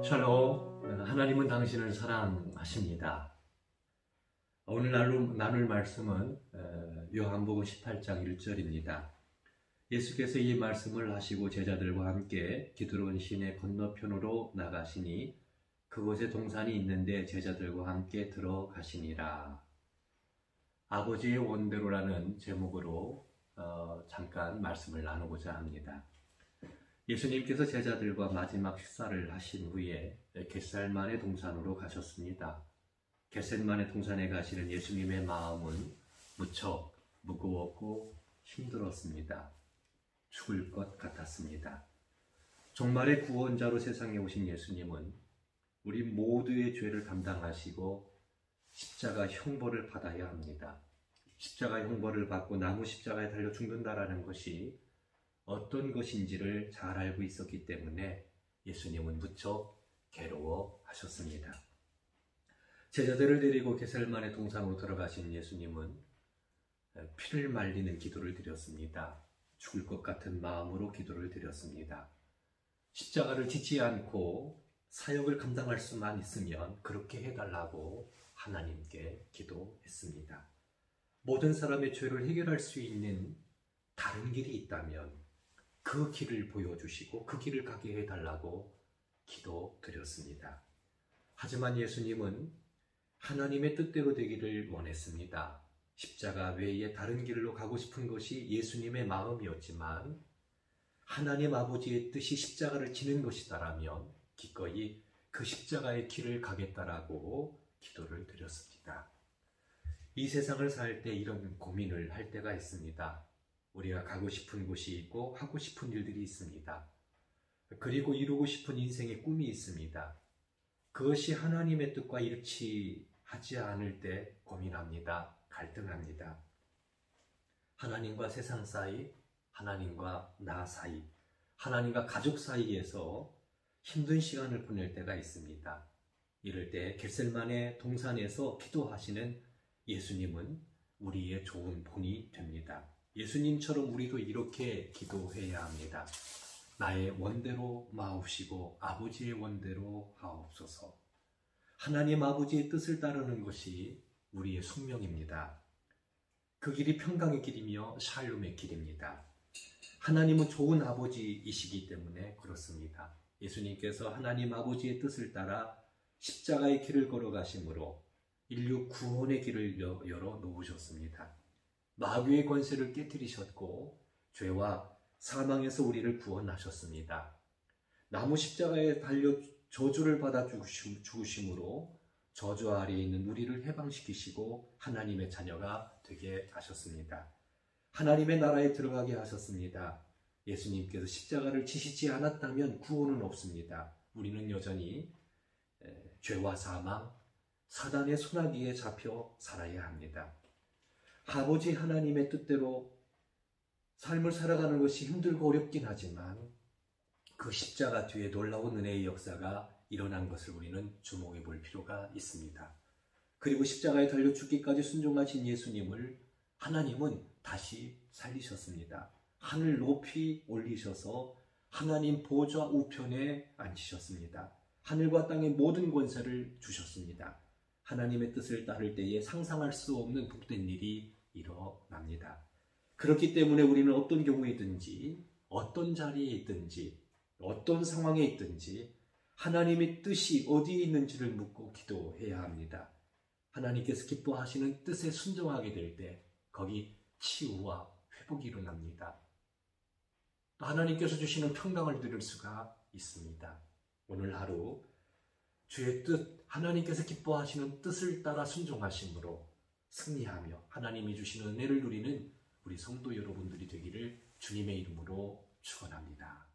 샬롬, 하나님은 당신을 사랑하십니다. 오늘 나눌 말씀은 요한복음 18장 1절입니다. 예수께서 이 말씀을 하시고 제자들과 함께 기드론 시내 건너편으로 나가시니 그곳에 동산이 있는데 제자들과 함께 들어가시니라. 아버지의 원대로라는 제목으로 잠깐 말씀을 나누고자 합니다. 예수님께서 제자들과 마지막 식사를 하신 후에 겟셀만의 동산으로 가셨습니다. 겟셀만의 동산에 가시는 예수님의 마음은 무척 무거웠고 힘들었습니다. 죽을 것 같았습니다. 종말의 구원자로 세상에 오신 예수님은 우리 모두의 죄를 감당하시고 십자가 형벌을 받아야 합니다. 십자가 형벌을 받고 나무 십자가에 달려 죽는다라는 것이 어떤 것인지를 잘 알고 있었기 때문에 예수님은 무척 괴로워하셨습니다. 제자들을 데리고 겟셀만의 동산으로 들어가신 예수님은 피를 말리는 기도를 드렸습니다. 죽을 것 같은 마음으로 기도를 드렸습니다. 십자가를 지지 않고 사역을 감당할 수만 있으면 그렇게 해달라고 하나님께 기도했습니다. 모든 사람의 죄를 해결할 수 있는 다른 길이 있다면 그 길을 보여주시고 그 길을 가게 해달라고 기도드렸습니다. 하지만 예수님은 하나님의 뜻대로 되기를 원했습니다. 십자가 외에 다른 길로 가고 싶은 것이 예수님의 마음이었지만 하나님 아버지의 뜻이 십자가를 지는 것이다라면 기꺼이 그 십자가의 길을 가겠다라고 기도를 드렸습니다. 이 세상을 살 때 이런 고민을 할 때가 있습니다. 우리가 가고 싶은 곳이 있고 하고 싶은 일들이 있습니다. 그리고 이루고 싶은 인생의 꿈이 있습니다. 그것이 하나님의 뜻과 일치하지 않을 때 고민합니다. 갈등합니다. 하나님과 세상 사이, 하나님과 나 사이, 하나님과 가족 사이에서 힘든 시간을 보낼 때가 있습니다. 이럴 때 겟셀만의 동산에서 기도하시는 예수님은 우리의 좋은 본이 됩니다. 예수님처럼 우리도 이렇게 기도해야 합니다. 나의 원대로 마옵시고 아버지의 원대로 하옵소서. 하나님 아버지의 뜻을 따르는 것이 우리의 숙명입니다. 그 길이 평강의 길이며 샬롬의 길입니다. 하나님은 좋은 아버지이시기 때문에 그렇습니다. 예수님께서 하나님 아버지의 뜻을 따라 십자가의 길을 걸어가심으로 인류 구원의 길을 열어 놓으셨습니다. 마귀의 권세를 깨뜨리셨고 죄와 사망에서 우리를 구원하셨습니다. 나무 십자가에 달려 저주를 받아 죽으심으로 저주 아래에 있는 우리를 해방시키시고 하나님의 자녀가 되게 하셨습니다. 하나님의 나라에 들어가게 하셨습니다. 예수님께서 십자가를 지시지 않았다면 구원은 없습니다. 우리는 여전히 죄와 사망, 사단의 손아귀에 잡혀 살아야 합니다. 아버지 하나님의 뜻대로 삶을 살아가는 것이 힘들고 어렵긴 하지만 그 십자가 뒤에 놀라운 은혜의 역사가 일어난 것을 우리는 주목해 볼 필요가 있습니다. 그리고 십자가에 달려 죽기까지 순종하신 예수님을 하나님은 다시 살리셨습니다. 하늘 높이 올리셔서 하나님 보좌 우편에 앉히셨습니다. 하늘과 땅의 모든 권세를 주셨습니다. 하나님의 뜻을 따를 때에 상상할 수 없는 복된 일이 일어납니다. 그렇기 때문에 우리는 어떤 경우이든지 어떤 자리에 있든지 어떤 상황에 있든지 하나님의 뜻이 어디에 있는지를 묻고 기도해야 합니다. 하나님께서 기뻐하시는 뜻에 순종하게 될 때 거기 치유와 회복이 일어납니다. 또 하나님께서 주시는 평강을 누릴 수가 있습니다. 오늘 하루 주의 뜻, 하나님께서 기뻐하시는 뜻을 따라 순종하심으로 승리하며 하나님이 주시는 은혜를 누리는 우리 성도 여러분들이 되기를 주님의 이름으로 축원합니다.